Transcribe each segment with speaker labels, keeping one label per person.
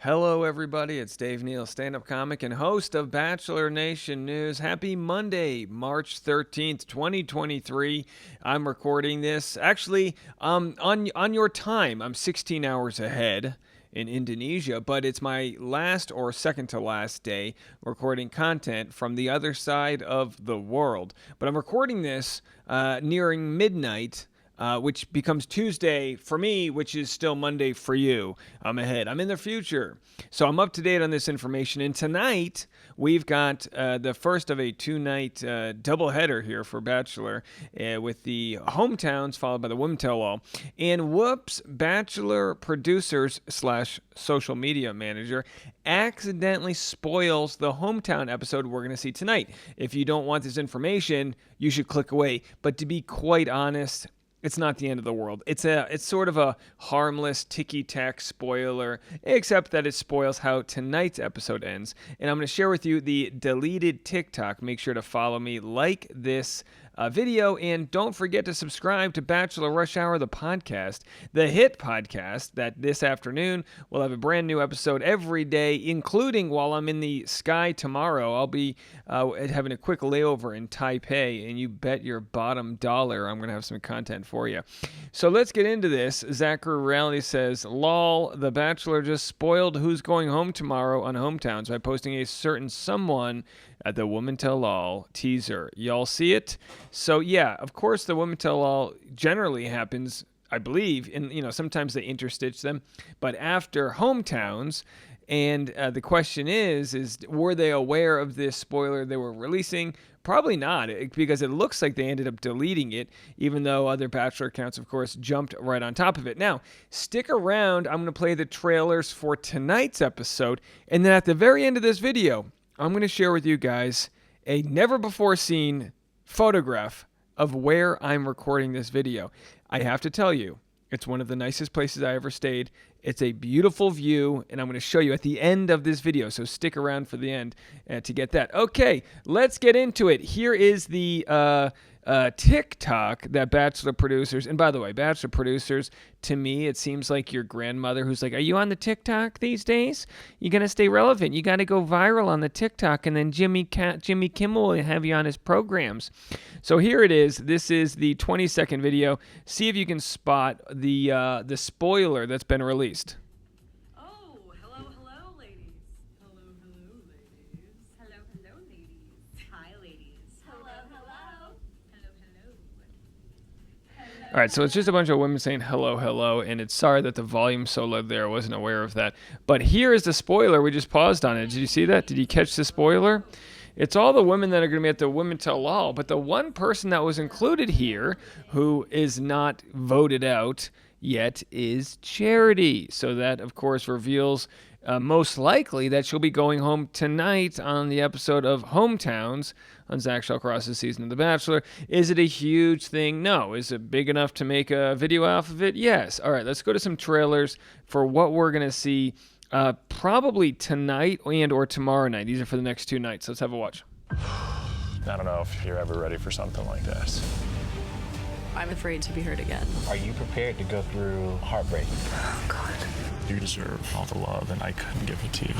Speaker 1: Hello, everybody. It's Dave Neal, stand-up comic and host of Bachelor Nation News. Happy Monday, March 13th, 2023. I'm recording this actually on your time. I'm 16 hours ahead in Indonesia, but it's my last or second to last day recording content from the other side of the world. But I'm recording this nearing midnight, which becomes Tuesday for me, which is still Monday for you. I'm ahead. I'm in the future. So I'm up to date on this information. And tonight, we've got the first of a two-night doubleheader here for Bachelor with the hometowns followed by the Women Tell All. And whoops, Bachelor producers / social media manager accidentally spoils the hometown episode we're going to see tonight. If you don't want this information, you should click away. But to be quite honest, it's not the end of the world. It's sort of a harmless ticky-tack spoiler, except that it spoils how tonight's episode ends. And I'm going to share with you the deleted TikTok. Make sure to follow me, like this video, and don't forget to subscribe to Bachelor Rush Hour, the podcast, the hit podcast that this afternoon will have a brand new episode every day, including while I'm in the sky tomorrow. I'll be having a quick layover in Taipei, and you bet your bottom dollar I'm going to have some content for you. So let's get into this. Zachary Reality says, lol, The Bachelor just spoiled who's going home tomorrow on Hometowns by posting a certain someone at the Women Tell All teaser. Y'all see it? So yeah, of course the Women Tell All generally happens, I believe, and sometimes they interstitch them, but after Hometowns. And the question is were they aware of this spoiler they were releasing? Probably not, because it looks like they ended up deleting it, even though other Bachelor accounts, of course, jumped right on top of it. Now, stick around. I'm going to play the trailers for tonight's episode, and then at the very end of this video, I'm going to share with you guys a never-before-seen photograph of where I'm recording this video. I have to tell you, it's one of the nicest places I ever stayed. It's a beautiful view, and I'm going to show you at the end of this video, so stick around for the end to get that. Okay, let's get into it. Here is the TikTok that Bachelor producers, and by the way, Bachelor producers, to me, it seems like your grandmother who's like, are you on the TikTok these days? You got to stay relevant. You got to go viral on the TikTok, and then Jimmy Kimmel will have you on his programs. So here it is. This is the 20-second video. See if you can spot the spoiler that's been released.
Speaker 2: Oh, hello, ladies. Hello, ladies.
Speaker 3: Hello, ladies.
Speaker 2: Hi, ladies.
Speaker 3: Hello.
Speaker 2: Hello.
Speaker 1: All right, so it's just a bunch of women saying hello, and it's sorry that the volume's so low there. I wasn't aware of that. But here is the spoiler. We just paused on it. Did you see that? Did you catch the spoiler? It's all the women that are going to be at the Women Tell All, but the one person that was included here who is not voted out yet is Charity. So that, of course, reveals most likely that she'll be going home tonight on the episode of Hometowns on Zach Shallcross's season of The Bachelor. Is it a huge thing? No. Is it big enough to make a video off of it? Yes. All right, let's go to some trailers for what we're going to see probably tonight and or tomorrow night. These are for the next two nights. Let's have a watch.
Speaker 4: I don't know if you're ever ready for something like this.
Speaker 5: I'm afraid to be hurt again.
Speaker 4: Are you prepared to go through heartbreak?
Speaker 5: Oh, God.
Speaker 4: You deserve all the love, and I couldn't give it to you.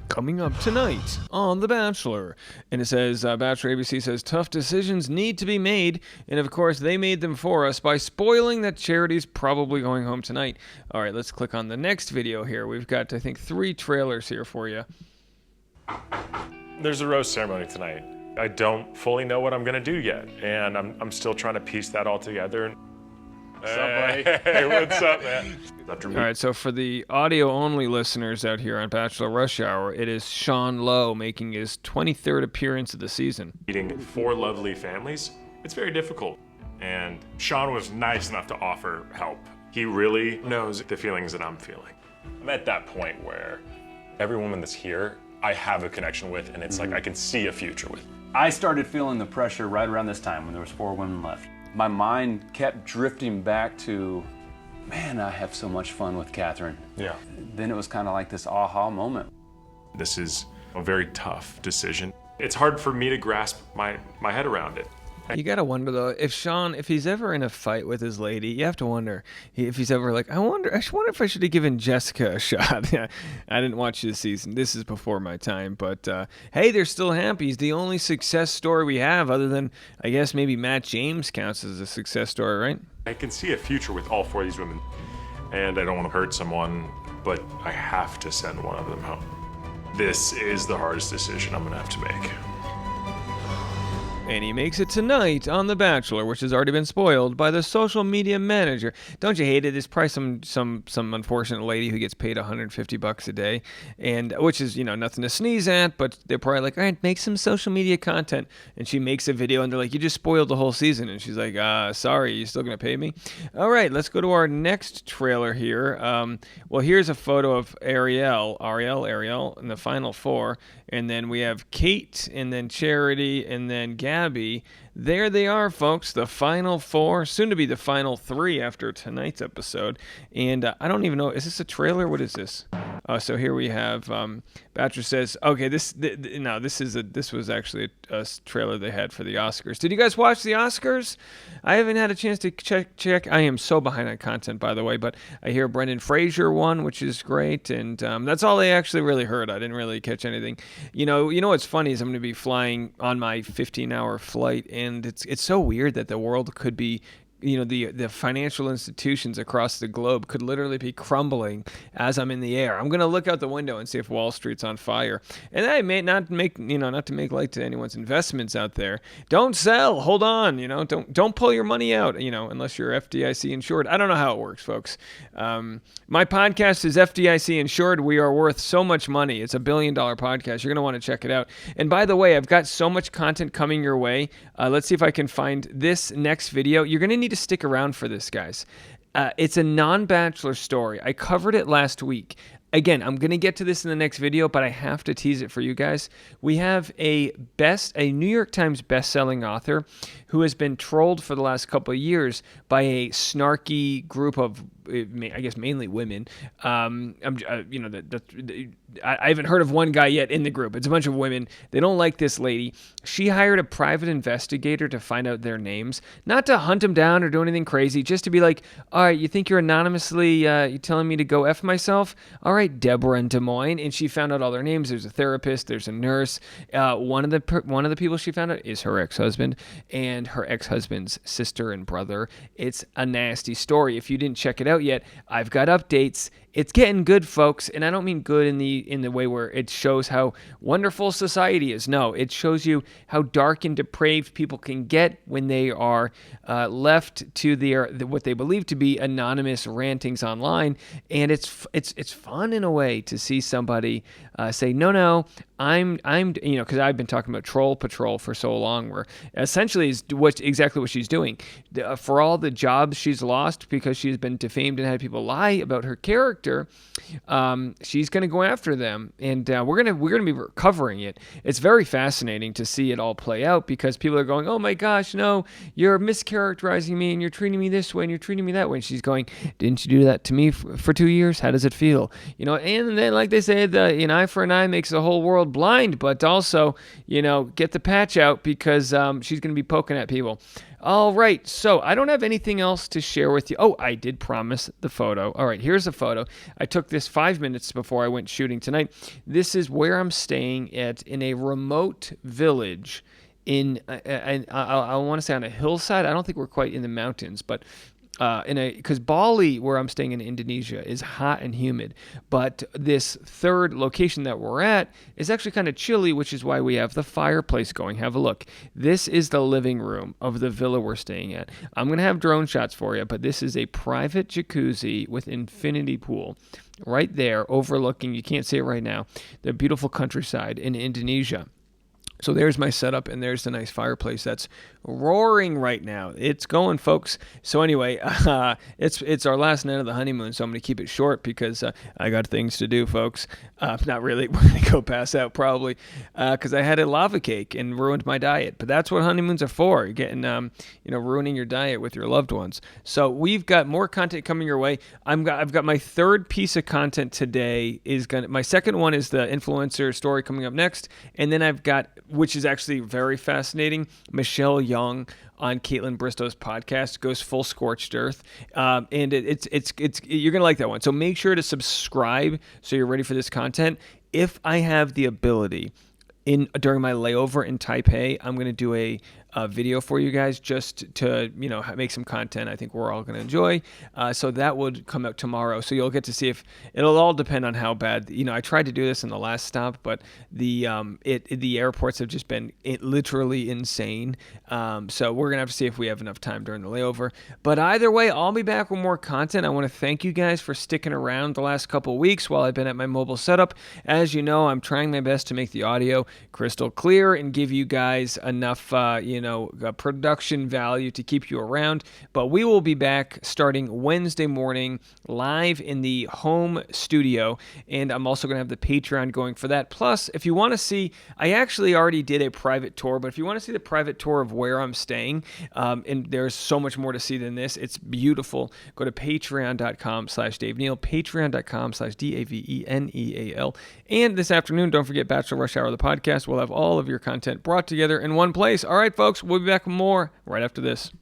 Speaker 1: Coming up tonight on The Bachelor. And it says, Bachelor ABC says, tough decisions need to be made. And of course, they made them for us by spoiling that Charity's probably going home tonight. All right, let's click on the next video here. We've got, I think, 3 trailers here for you.
Speaker 6: There's a rose ceremony tonight. I don't fully know what I'm gonna do yet, and I'm still trying to piece that all together.
Speaker 4: What's up, buddy?
Speaker 6: Hey, what's up, man?
Speaker 1: All right, so for the audio-only listeners out here on Bachelor Rush Hour, it is Sean Lowe making his 23rd appearance of the season.
Speaker 6: Meeting 4 lovely families, it's very difficult. And Sean was nice enough to offer help. He really knows the feelings that I'm feeling. I'm at that point where every woman that's here, I have a connection with, and it's like I can see a future with.
Speaker 7: I started feeling the pressure right around this time when there was 4 women left. My mind kept drifting back to, man, I have so much fun with Catherine.
Speaker 6: Yeah.
Speaker 7: Then it was kind of like this aha moment.
Speaker 6: This is a very tough decision. It's hard for me to grasp my head around it.
Speaker 1: You gotta wonder though, if he's ever in a fight with his lady, you have to wonder if he's ever like, I wonder if I should have given Jessica a shot. I didn't watch this season. This is before my time, but hey, they're still happy. He's the only success story we have, other than I guess maybe Matt James counts as a success story, right?
Speaker 6: I can see a future with all four of these women, and I don't want to hurt someone, but I have to send one of them home. This is the hardest decision I'm gonna have to make.
Speaker 1: And he makes it tonight on The Bachelor, which has already been spoiled by the social media manager. Don't you hate it? There's probably some unfortunate lady who gets paid $150 a day, and which is nothing to sneeze at. But they're probably like, all right, make some social media content, and she makes a video, and they're like, you just spoiled the whole season, and she's like, sorry, you still gonna pay me? All right, let's go to our next trailer here. Well, here's a photo of Ariel in the final four, and then we have Kate, and then Charity, and then Gabby. There they are, folks, the final four, soon to be the final three after tonight's episode. And I don't even know, is this a trailer? What is this? So here we have Bachelor says, okay, this was actually a trailer they had for the Oscars. Did you guys watch the Oscars? I haven't had a chance to check. I am so behind on content, by the way, but I hear Brendan Fraser won, which is great, and that's all I actually really heard. I didn't really catch anything. You know what's funny is I'm going to be flying on my 15-hour flight, and it's so weird that the world could be, the financial institutions across the globe could literally be crumbling as I'm in the air. I'm going to look out the window and see if Wall Street's on fire. And I may not to make light to anyone's investments out there. Don't sell. Hold on. Don't pull your money out, unless you're FDIC insured. I don't know how it works, folks. My podcast is FDIC insured. We are worth so much money. It's $1 billion podcast. You're going to want to check it out. And by the way, I've got so much content coming your way. Let's see if I can find this next video. You're going to need to stick around for this, guys. It's a non-Bachelor story. I covered it last week. Again, I'm going to get to this in the next video, but I have to tease it for you guys. We have a New York Times best-selling author who has been trolled for the last couple of years by a snarky group of, I guess, mainly women. I haven't heard of one guy yet in the group. It's a bunch of women. They don't like this lady. She hired a private investigator to find out their names, not to hunt them down or do anything crazy, just to be like, all right, you think you're anonymously you telling me to go F myself? All right, Deborah in Des Moines. And she found out all their names. There's a therapist. There's a nurse. One of the people she found out is her ex-husband and her ex-husband's sister and brother. It's a nasty story. If you didn't check it out yet, I've got updates. It's getting good, folks, and I don't mean good in the way where it shows how wonderful society is. No, it shows you how dark and depraved people can get when they are left to what they believe to be anonymous rantings online. And it's fun in a way to see somebody say, no, I'm because I've been talking about Troll Patrol for so long, where essentially is exactly what she's doing. For all the jobs she's lost because she's been defamed and had people lie about her character, she's going to go after them, and we're gonna be covering it. It's very fascinating to see it all play out because people are going, oh my gosh, no, you're mischaracterizing me and you're treating me this way and you're treating me that way. And she's going, didn't you do that to me for 2 years? How does it feel? And then, like they say, an eye for an eye makes the whole world blind, but also, get the patch out because she's going to be poking at people. All right, so I don't have anything else to share with you. Oh, I did promise the photo. All right, here's a photo. I took this 5 minutes before I went shooting tonight. This is where I'm staying in a remote village I want to say on a hillside. I don't think we're quite in the mountains, but because Bali, where I'm staying in Indonesia, is hot and humid, but this third location that we're at is actually kind of chilly, which is why we have the fireplace going. Have a look. This is the living room of the villa we're staying at. I'm going to have drone shots for you, but this is a private jacuzzi with infinity pool right there overlooking, you can't see it right now, the beautiful countryside in Indonesia. So there's my setup, and there's the nice fireplace that's roaring right now. It's going, folks. So anyway, it's our last night of the honeymoon, so I'm going to keep it short because I got things to do, folks. Not really. We're going to go pass out probably because I had a lava cake and ruined my diet. But that's what honeymoons are for. You're getting, ruining your diet with your loved ones. So we've got more content coming your way. I've got my third piece of content today. My second one is the influencer story coming up next, and then I've got which is actually very fascinating. Michelle Young on Caitlin Bristow's podcast goes full scorched earth, and it's you're gonna like that one. So make sure to subscribe so you're ready for this content. If I have the ability during my layover in Taipei, I'm gonna do a video for you guys just to make some content I think we're all going to enjoy. So that would come out tomorrow. So you'll get to see if it'll all depend on how bad. I tried to do this in the last stop, but the airports have just been literally insane. So we're gonna have to see if we have enough time during the layover. But either way, I'll be back with more content. I want to thank you guys for sticking around the last couple weeks while I've been at my mobile setup. As you know, I'm trying my best to make the audio crystal clear and give you guys enough production value to keep you around. But we will be back starting Wednesday morning live in the home studio, and I'm also going to have the Patreon going for that. Plus, if you want to see, I actually already did a private tour, but if you want to see the private tour of where I'm staying, and there's so much more to see than this, it's beautiful. Go to patreon.com/Dave Neal, patreon.com/DAVENEAL. And this afternoon, don't forget Bachelor Rush Hour, the podcast. We'll have all of your content brought together in one place. All right, folks, we'll be back with more right after this.